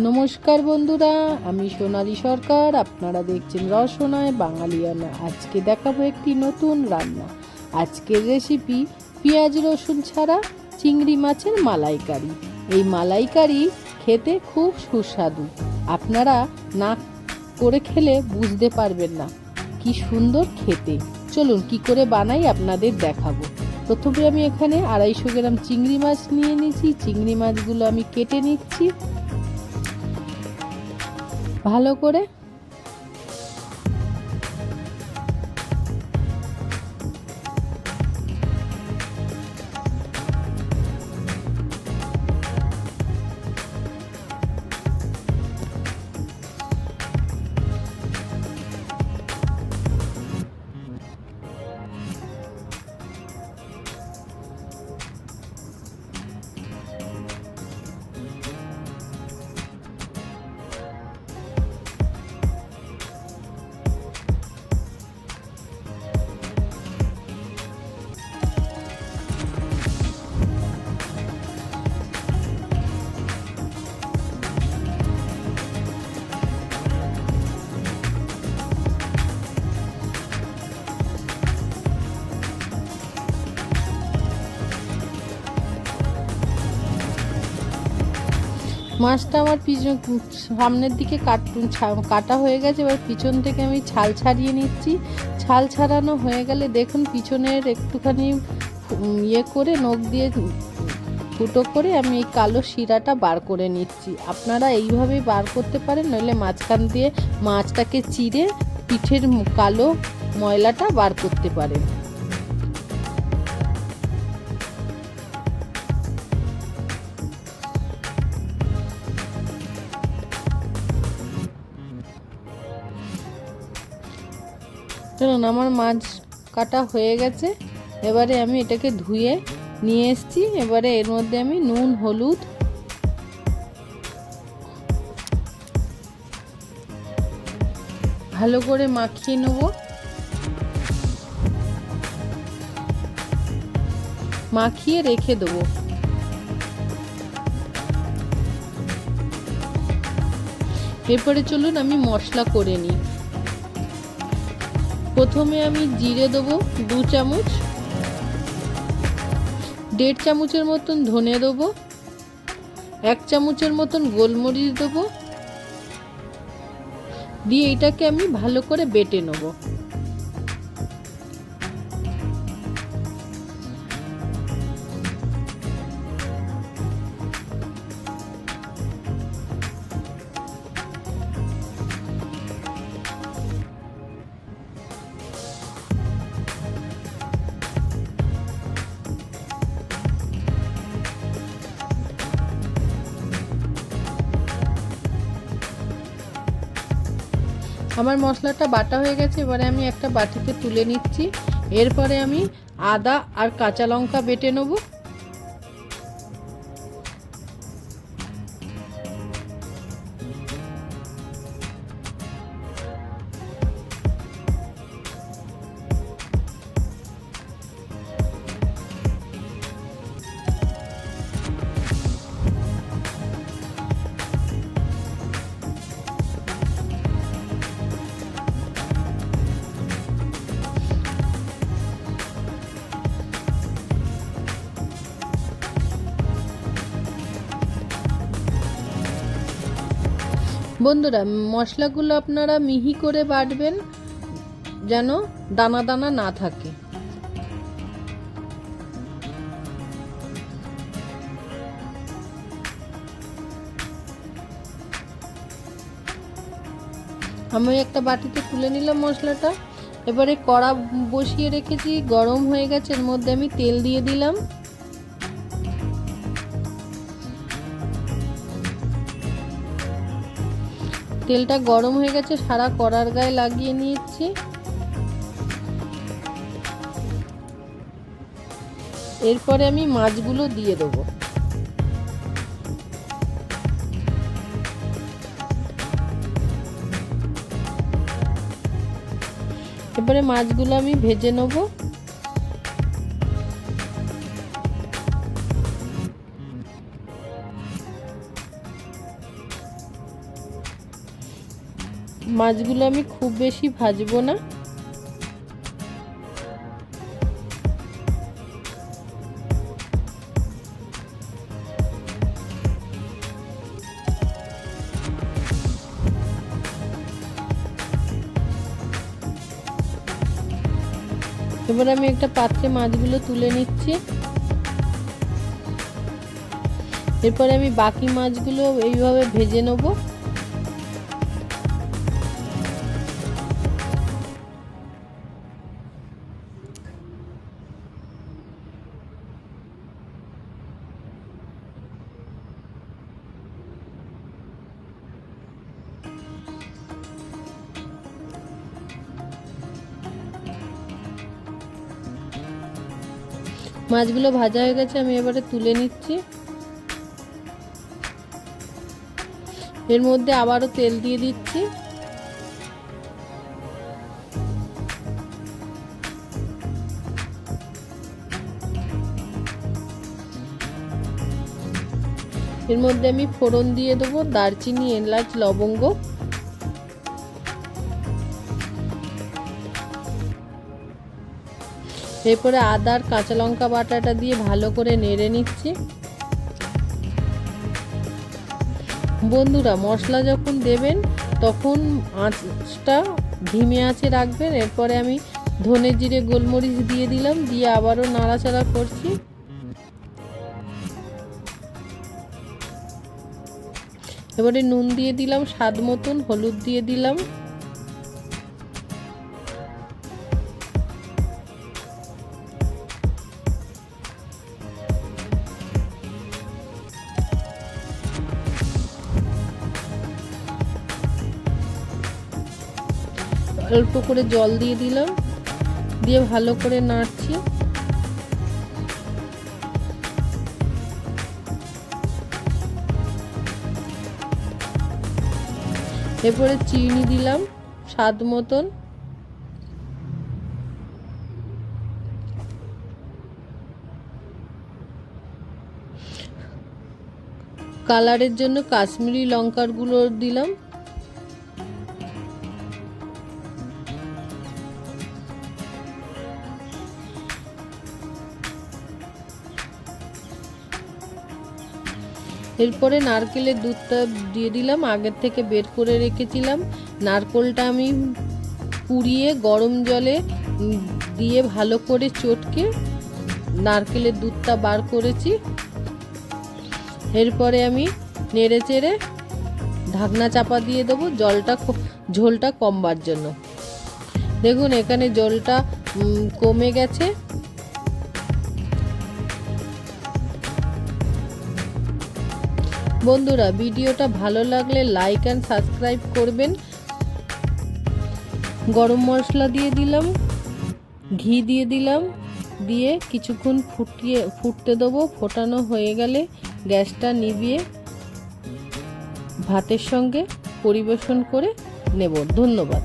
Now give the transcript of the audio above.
নমস্কার বন্ধুরা, আমি সোনালী সরকার। আপনারা দেখছেন রসনায় বাঙালিয়ানা। আজকে দেখাবো একটি নতুন রান্না। আজকের রেসিপি পেঁয়াজ রসুন ছাড়া চিংড়ি মাছের মালাইকারি। এই মালাইকারি খেতে খুব সুস্বাদু। আপনারা না করে খেলে বুঝতে পারবেন না কি সুন্দর খেতে। চলুন কি করে বানাই আপনাদের দেখাবো। প্রথমে আমি এখানে 250 গ্রাম চিংড়ি মাছ নিয়ে নিয়েছি। চিংড়ি মাছগুলো আমি কেটে নিচ্ছি ভালো করে। মাছটা আমার সামনের দিকে কাটা হয়ে গেছে। এবার পিছন থেকে আমি ছাল ছাড়িয়ে নিচ্ছি। ছাল ছাড়ানো হয়ে গেলে দেখুন পিছনের একটুখানি করে নখ দিয়ে ফুটো করে আমি এই কালো শিরাটা বার করে নিচ্ছি। আপনারা এইভাবেই বার করতে পারেন, নইলে মাঝখান দিয়ে মাছটাকে চিড়ে পিঠের কালো ময়লাটা বার করতে পারেন। চলুন, আমার মাছ কাটা হয়ে গেছে। এবারে আমি এটাকে ধুয়ে নিয়ে এসেছি। এবারে এর মধ্যে আমি নুন হলুদ ভালো করে মাখিয়ে নেব। মাখিয়ে রেখে দেবো। এরপরে চলুন আমি মশলা করে নিই। প্রথমে আমি জিরে দেবো 2 চামচ, 1.5 চামচের মতন ধনে দেবো, 1 চামচের মতন গোলমরিচ দেবো, দিয়ে এটাকে আমি ভালো করে বেটে নেবো। আমার মশলাটা বাটা হয়ে গেছে। এবারে আমি একটা বাটিতে তুলে নিচ্ছি। এরপরে আমি আদা আর কাঁচা লঙ্কা বেটে নেব। বন্ধুরা, মশলাগুলো আপনারা মিহি করে বাটবেন যেন দানা দানা না থাকে। আমি একটা বাটিতে তুলে নিলাম মশলাটা। এবারে কড়া বসিয়ে রেখেছি, গরম হয়ে গেছে। এর মধ্যে আমি তেল দিয়ে দিলাম। তেলটা গরম হয়ে গেছে, সারা কড়ার গায়ে লাগিয়ে নিয়েছি। এরপরে আমি মাছগুলো দিয়ে দেবো। এবারে মাছগুলো আমি ভেজে নেবো। মাছগুলো আমি খুব বেশি ভাজবো না। এবার আমি একটা পাত্রে মাছগুলো তুলে নিচ্ছি। এরপরে আমি বাকি মাছগুলো এইভাবে ভেজে নেব। মাছগুলো ভাজা হয়ে গেছে, আমি এবারে তুলে নিচ্ছি। এর মধ্যে আবারও তেল দিয়ে দিচ্ছি। এর মধ্যে আমি ফোড়ন দিয়ে দেবো দারচিনি, এলাচ, লবঙ্গ। এরপরে আদা আর কাঁচা লঙ্কা বাটাটা দিয়ে ভালো করে নেড়ে নিচ্ছি। বন্ধুরা, মশলা যখন দেবেন তখন আঁচটা ধিমে আঁচে রাখবেন। এরপরে আমি ধনে জিরে গোলমরিচ দিয়ে দিলাম, দিয়ে আবারও নাড়াচাড়া করছি। এবারে নুন দিয়ে দিলাম স্বাদ মতন, হলুদ দিয়ে দিলাম। অল্প করে জল দিয়ে দিলাম, দিয়ে ভালো করে নাড়ছি। এরপরে চিনি দিলাম স্বাদ মতন। কালারের জন্য কাশ্মীরি লঙ্কার গুঁড়ো দিলাম। এরপরে নারকেলের দুধটা দিয়ে দিলাম, আগের থেকে বের করে রেখেছিলাম। নারকেলটা আমি পুড়িয়ে গরম জলে দিয়ে ভালো করে চটকে নারকেলের দুধটা বার করেছি। এরপরে আমি নেড়ে চেড়ে ঢাকনা চাপা দিয়ে দেবো ঝোলটা কমবার জন্য। দেখুন এখানে জলটা কমে গেছে। বন্ধুরা, ভিডিওটা ভালো লাগলে লাইক অ্যান্ড সাবস্ক্রাইব করবেন। গরম মশলা দিয়ে দিলাম, ঘি দিয়ে দিলাম, দিয়ে কিছুক্ষণ ফুটতে দেবো। ফোটানো হয়ে গেলে গ্যাসটা নিভিয়ে ভাতের সঙ্গে পরিবেশন করে নেব। ধন্যবাদ।